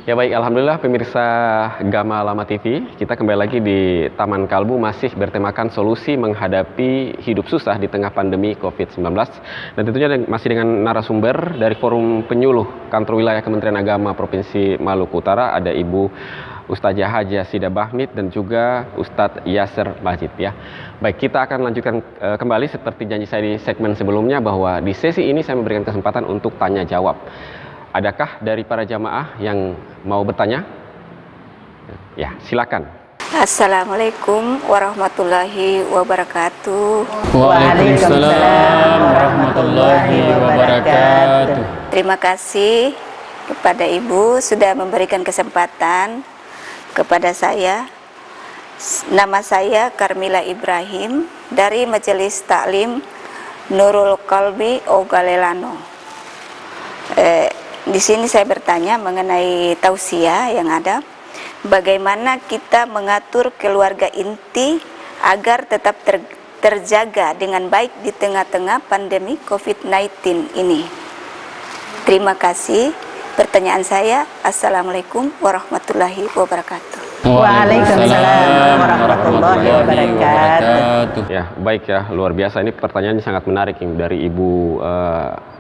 Ya baik, alhamdulillah pemirsa Gama Lama TV, kita kembali lagi di Taman Kalbu masih bertemakan solusi menghadapi hidup susah di tengah pandemi COVID-19. Dan tentunya masih dengan narasumber dari Forum Penyuluh Kantor Wilayah Kementerian Agama Provinsi Maluku Utara, ada Ibu Ustazah Hajah Sida Bahmid dan juga Ustadz Yasser Majid ya. Baik, kita akan lanjutkan kembali seperti janji saya di segmen sebelumnya bahwa di sesi ini saya memberikan kesempatan untuk tanya jawab. Adakah dari para jamaah yang mau bertanya? Ya, silakan. Assalamualaikum warahmatullahi wabarakatuh. Waalaikumsalam warahmatullahi wabarakatuh. Terima kasih kepada Ibu sudah memberikan kesempatan kepada saya. Nama saya Karmila Ibrahim dari Majelis Taklim Nurul Qalbi Ogalelano. Di sini saya bertanya mengenai tausiah yang ada. Bagaimana kita mengatur keluarga inti agar tetap terjaga dengan baik di tengah-tengah pandemi COVID-19 ini? Terima kasih. Pertanyaan saya, Assalamualaikum warahmatullahi wabarakatuh. Waalaikumsalam warahmatullahi wabarakatuh. Ya, baik ya, luar biasa. Ini pertanyaannya sangat menarik dari Ibu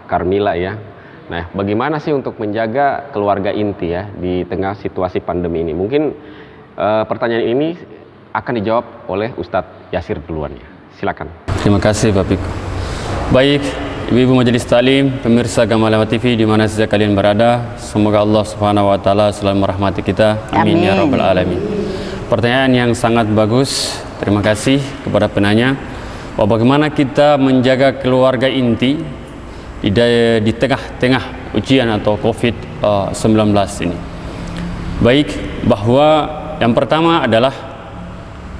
Karmila ya. Nah, bagaimana sih untuk menjaga keluarga inti ya di tengah situasi pandemi ini? Mungkin pertanyaan ini akan dijawab oleh Ustadz Yasir duluan ya. Silakan. Terima kasih Pak Piko. Baik, Ibu-ibu Majelis Taklim, pemirsa Gama Lama TV di mana saja kalian berada, semoga Allah Subhanahu wa taala selalu merahmati kita. Amin ya rabbal alamin. Pertanyaan yang sangat bagus. Terima kasih kepada penanya. Bagaimana kita menjaga keluarga inti di tengah-tengah ujian atau COVID-19 ini. Baik, bahwa yang pertama adalah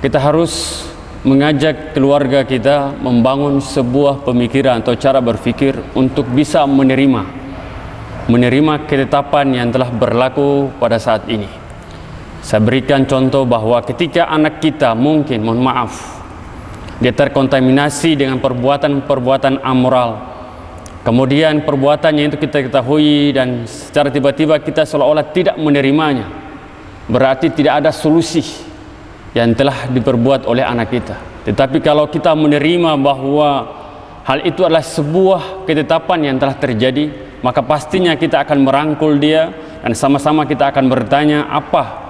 kita harus mengajak keluarga kita membangun sebuah pemikiran atau cara berpikir untuk bisa menerima ketetapan yang telah berlaku pada saat ini. Saya berikan contoh bahwa ketika anak kita mungkin, mohon maaf, dia terkontaminasi dengan perbuatan amoral, kemudian perbuatannya itu kita ketahui dan secara tiba-tiba kita seolah-olah tidak menerimanya, berarti tidak ada solusi yang telah diperbuat oleh anak kita. Tetapi kalau kita menerima bahwa hal itu adalah sebuah ketetapan yang telah terjadi, maka pastinya kita akan merangkul dia dan sama-sama kita akan bertanya apa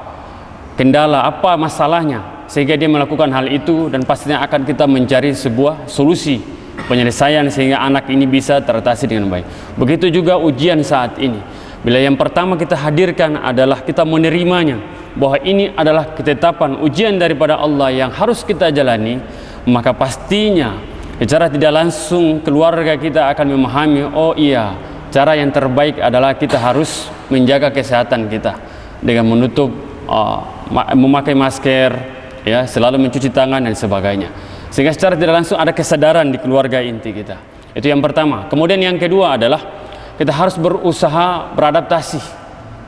kendala, apa masalahnya, sehingga dia melakukan hal itu, dan pastinya akan kita mencari sebuah solusi penyelesaian sehingga anak ini bisa teratasi dengan baik. Begitu juga ujian saat ini. Bila yang pertama kita hadirkan adalah kita menerimanya, bahwa ini adalah ketetapan ujian daripada Allah yang harus kita jalani, maka pastinya secara tidak langsung keluarga kita akan memahami, oh iya, cara yang terbaik adalah kita harus menjaga kesehatan kita dengan menutup, memakai masker, ya, selalu mencuci tangan dan sebagainya. Sehingga secara tidak langsung ada kesadaran di keluarga inti kita. Itu yang pertama. Kemudian yang kedua adalah kita harus berusaha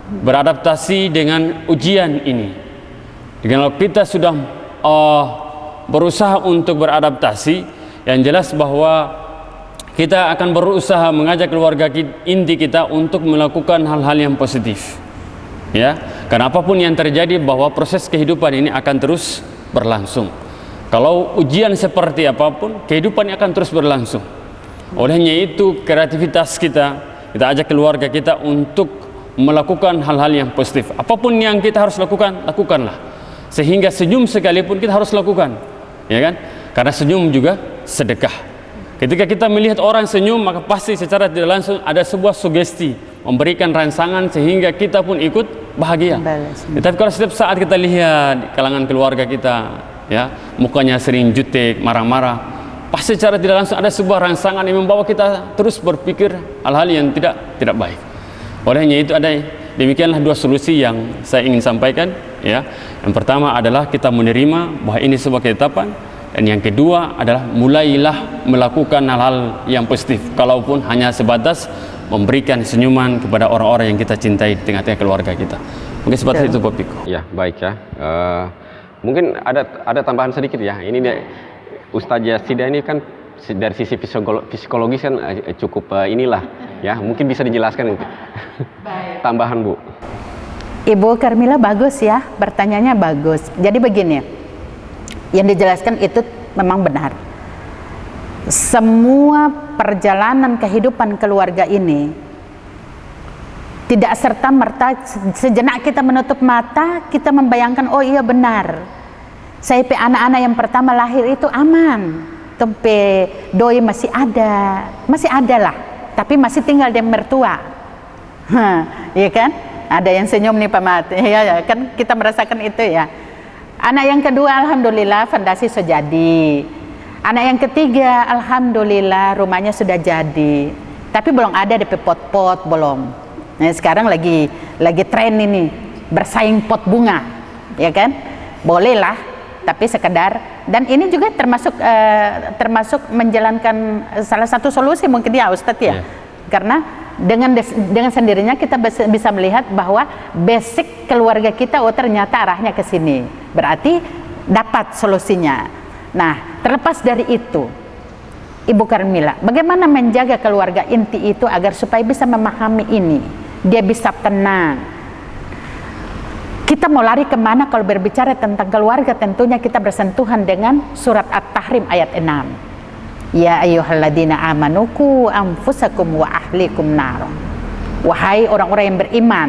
beradaptasi dengan ujian ini. Kalau kita sudah berusaha untuk beradaptasi, yang jelas bahwa kita akan berusaha mengajak keluarga inti kita untuk melakukan hal-hal yang positif. Ya, karena apapun yang terjadi bahwa proses kehidupan ini akan terus berlangsung. Kalau ujian seperti apapun, kehidupan akan terus berlangsung. Olehnya itu, kreativitas kita ajak keluarga kita untuk melakukan hal-hal yang positif. Apapun yang kita harus lakukan, lakukanlah. Sehingga senyum sekalipun kita harus lakukan, ya kan? Karena senyum juga sedekah. Ketika kita melihat orang senyum, maka pasti secara tidak langsung ada sebuah sugesti, memberikan rangsangan sehingga kita pun ikut bahagia. Tetapi kalau setiap saat kita lihat kalangan keluarga kita, ya, mukanya sering jutek, marah-marah, pasti secara tidak langsung ada sebuah rangsangan yang membawa kita terus berpikir hal-hal yang tidak baik. Olehnya itu demikianlah dua solusi yang saya ingin sampaikan, ya. Yang pertama adalah kita menerima bahwa ini sebuah ketetapan, dan yang kedua adalah mulailah melakukan hal-hal yang positif, kalaupun hanya sebatas memberikan senyuman kepada orang-orang yang kita cintai di tengah-tengah keluarga kita. Mungkin seperti itu Pak Piko. Ya, baik ya. Mungkin ada tambahan sedikit ya. Ini Ustazah Sida ini kan dari sisi psikologis kan cukup inilah ya, mungkin bisa dijelaskan tambahan Bu. Ibu Karmila bagus ya, bertanyanya bagus. Jadi begini, yang dijelaskan itu memang benar. Semua perjalanan kehidupan keluarga ini tidak serta-merta sejenak kita menutup mata, kita membayangkan, oh iya benar, saya anak-anak yang pertama lahir itu aman, tempe doi masih ada lah, tapi masih tinggal di mertua. Iya kan? Ada yang senyum nih Pak Mat, ya kan kita merasakan itu ya. Anak yang kedua alhamdulillah fondasi sudah jadi. Anak yang ketiga alhamdulillah rumahnya sudah jadi. Tapi belum ada DP pot-pot belum. Nah, sekarang lagi tren ini bersaing pot bunga, ya kan? Bolehlah, tapi sekedar. Dan ini juga termasuk menjalankan salah satu solusi mungkin ya Ustadz ya. Karena dengan sendirinya kita bisa melihat bahwa basic keluarga kita, oh ternyata arahnya ke sini, berarti dapat solusinya. Nah, terlepas dari itu, Ibu Karmila, bagaimana menjaga keluarga inti itu agar supaya bisa memahami ini, dia bisa tenang. Kita mau lari kemana kalau berbicara tentang keluarga? Tentunya kita bersentuhan dengan surat At-Tahrim ayat 6. Ya ayyuhalladzina amanu qu anfusakum wa ahlikum nar. Wahai orang-orang yang beriman.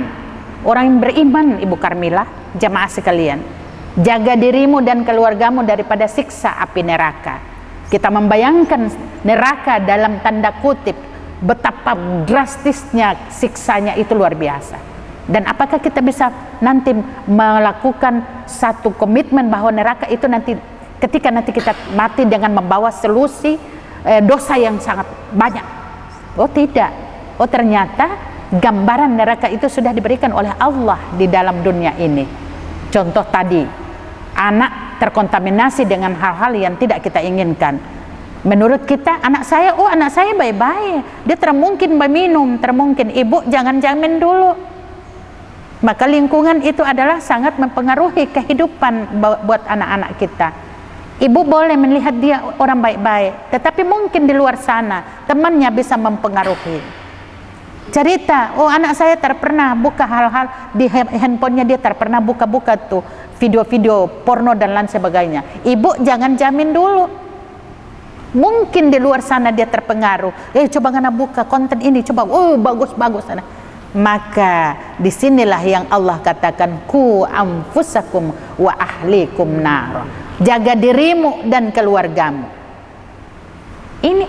Orang yang beriman Ibu Karmila, jamaah sekalian, jaga dirimu dan keluargamu daripada siksa api neraka. Kita membayangkan neraka dalam tanda kutip, betapa drastisnya siksanya itu luar biasa. Dan apakah kita bisa nanti melakukan satu komitmen bahwa neraka itu nanti ketika nanti kita mati dengan membawa solusi dosa yang sangat banyak? Oh tidak. Oh ternyata gambaran neraka itu sudah diberikan oleh Allah di dalam dunia ini. Contoh tadi, anak terkontaminasi dengan hal-hal yang tidak kita inginkan. Menurut kita, anak saya baik-baik, dia termungkin meminum, termungkin ibu jangan jamin dulu. Maka lingkungan itu adalah sangat mempengaruhi kehidupan buat anak-anak kita. Ibu boleh melihat dia orang baik-baik, tetapi mungkin di luar sana temannya bisa mempengaruhi. Cerita, oh anak saya terpernah buka hal-hal di handphonenya, dia terpernah buka-buka tuh video-video porno dan lain sebagainya. Ibu jangan jamin dulu. Mungkin di luar sana dia terpengaruh. Coba ngana buka konten ini, coba, oh bagus-bagus. Maka disinilah yang Allah katakan ku anfusakum wa ahlikum nar. Jaga dirimu dan keluargamu. Ini.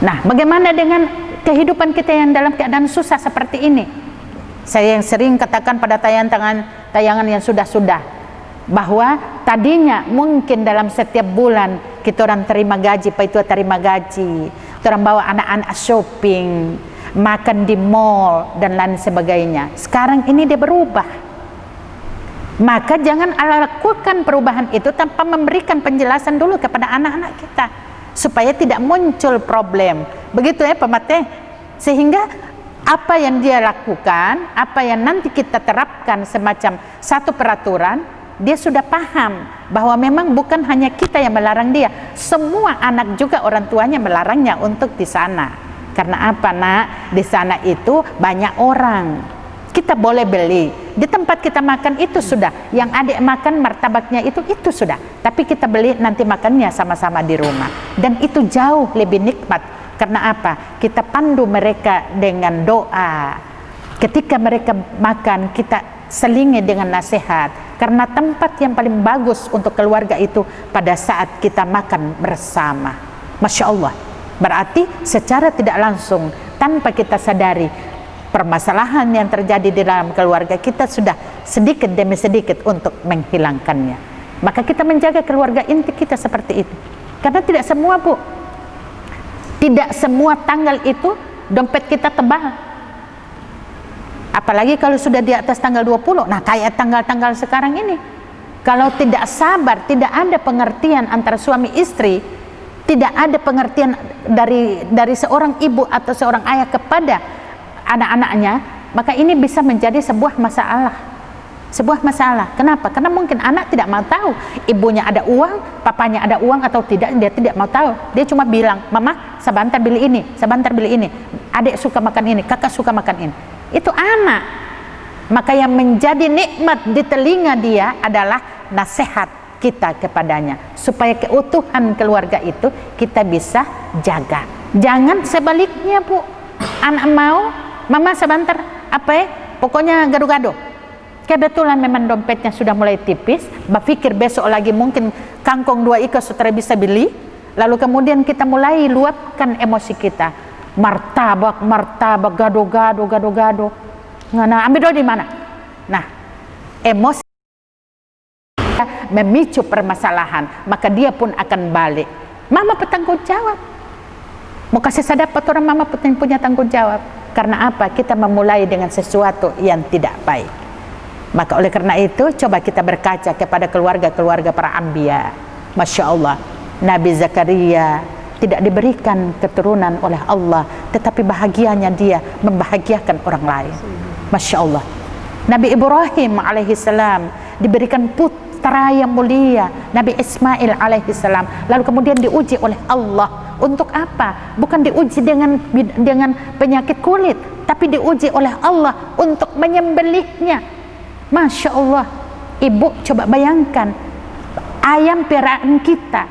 Nah, bagaimana dengan kehidupan kita yang dalam keadaan susah seperti ini? Saya yang sering katakan pada tayangan yang sudah-sudah, bahwa tadinya mungkin dalam setiap bulan kita orang terima gaji, Pak itu terima gaji, kita orang bawa anak-anak shopping, makan di mall dan lain sebagainya. Sekarang ini dia berubah. Maka jangan lakukan perubahan itu tanpa memberikan penjelasan dulu kepada anak-anak kita, supaya tidak muncul problem. Begitu ya Pak Mate. Sehingga apa yang dia lakukan, apa yang nanti kita terapkan semacam satu peraturan, dia sudah paham bahwa memang bukan hanya kita yang melarang dia, semua anak juga orang tuanya melarangnya untuk di sana. Karena apa nak? Di sana itu banyak orang. Kita boleh beli di tempat kita makan itu sudah, yang adik makan martabaknya itu sudah, tapi kita beli nanti makannya sama-sama di rumah, dan itu jauh lebih nikmat. Karena apa? Kita pandu mereka dengan doa. Ketika mereka makan, kita selingi dengan nasihat, karena tempat yang paling bagus untuk keluarga itu pada saat kita makan bersama. Masya Allah. Berarti secara tidak langsung, tanpa kita sadari, permasalahan yang terjadi di dalam keluarga kita sudah sedikit demi sedikit untuk menghilangkannya. Maka kita menjaga keluarga inti kita seperti itu. Karena tidak semua Bu, tidak semua tanggal itu dompet kita tebal. Apalagi kalau sudah di atas tanggal 20. Nah kayak tanggal-tanggal sekarang ini, kalau tidak sabar, tidak ada pengertian antara suami istri, tidak ada pengertian dari seorang ibu atau seorang ayah kepada anak-anaknya, maka ini bisa menjadi sebuah masalah. Sebuah masalah. Kenapa? Karena mungkin anak tidak mau tahu ibunya ada uang, papanya ada uang atau tidak, dia tidak mau tahu. Dia cuma bilang, mama sebentar beli ini, sebentar beli ini, adik suka makan ini, kakak suka makan ini. Itu anak. Maka yang menjadi nikmat di telinga dia adalah nasihat kita kepadanya, supaya keutuhan keluarga itu kita bisa jaga. Jangan sebaliknya, Bu. Anak mau, mama sebentar, pokoknya gado-gado. Kebetulan memang dompetnya sudah mulai tipis, berpikir besok lagi mungkin kangkung 2 ika saudara bisa beli, lalu kemudian kita mulai luapkan emosi kita. Martabak, gado-gado. Nah, ambil di mana? Nah, emosi memicu permasalahan, maka dia pun akan balik. Mama bertanggung jawab. Mau kasih dapat orang, mama punya tanggung jawab. Karena apa? Kita memulai dengan sesuatu yang tidak baik. Maka oleh karena itu, coba kita berkaca kepada keluarga-keluarga para anbiya. Masya Allah, Nabi Zakaria tidak diberikan keturunan oleh Allah, tetapi bahagianya dia membahagiakan orang lain. Masya Allah. Nabi Ibrahim alaihissalam diberikan putra yang mulia, Nabi Ismail alaihissalam, lalu kemudian diuji oleh Allah. Untuk apa? Bukan diuji dengan penyakit kulit, tapi diuji oleh Allah untuk menyembelihnya. Masya Allah. Ibu coba bayangkan, ayam piaraan kita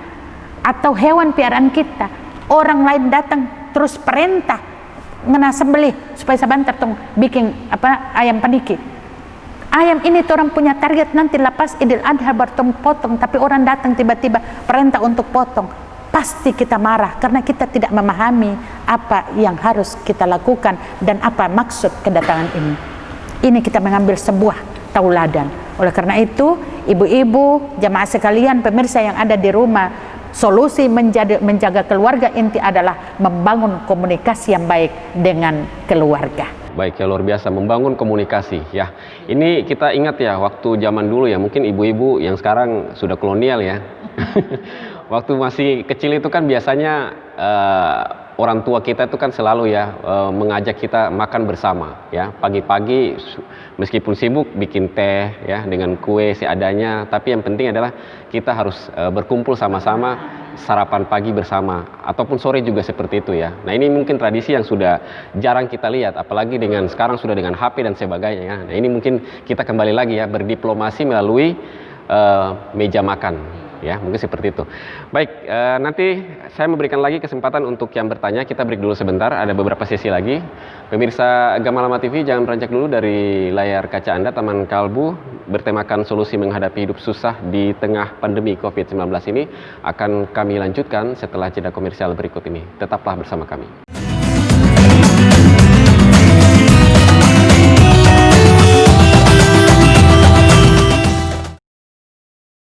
atau hewan piaraan kita, orang lain datang terus perintah ngena sembelih supaya sebentar tong bikin ayam paniki. Ayam ini orang punya target nanti lepas Idul Adha bertong potong, tapi orang datang tiba-tiba perintah untuk potong. Pasti kita marah karena kita tidak memahami apa yang harus kita lakukan dan apa maksud kedatangan ini. Ini kita mengambil sebuah tauladan. Oleh karena itu, ibu-ibu, jamaah sekalian, pemirsa yang ada di rumah, solusi menjaga keluarga inti adalah membangun komunikasi yang baik dengan keluarga. Baik, ya luar biasa, membangun komunikasi ya. Ini kita ingat ya, waktu zaman dulu ya, mungkin ibu-ibu yang sekarang sudah kolonial ya. Waktu masih kecil itu kan biasanya orang tua kita itu kan selalu ya mengajak kita makan bersama ya. Pagi-pagi meskipun sibuk bikin teh ya dengan kue seadanya, tapi yang penting adalah kita harus berkumpul sama-sama, sarapan pagi bersama, ataupun sore juga seperti itu ya. Nah, ini mungkin tradisi yang sudah jarang kita lihat, apalagi dengan sekarang sudah dengan HP dan sebagainya ya. Nah, ini mungkin kita kembali lagi ya, berdiplomasi melalui meja makan. Ya, mungkin seperti itu. Baik, nanti saya memberikan lagi kesempatan untuk yang bertanya. Kita break dulu sebentar, ada beberapa sesi lagi. Pemirsa Gamalama TV, jangan beranjak dulu dari layar kaca Anda. Taman Kalbu bertemakan solusi menghadapi hidup susah di tengah pandemi COVID-19 ini akan kami lanjutkan setelah jeda komersial berikut ini. Tetaplah bersama kami.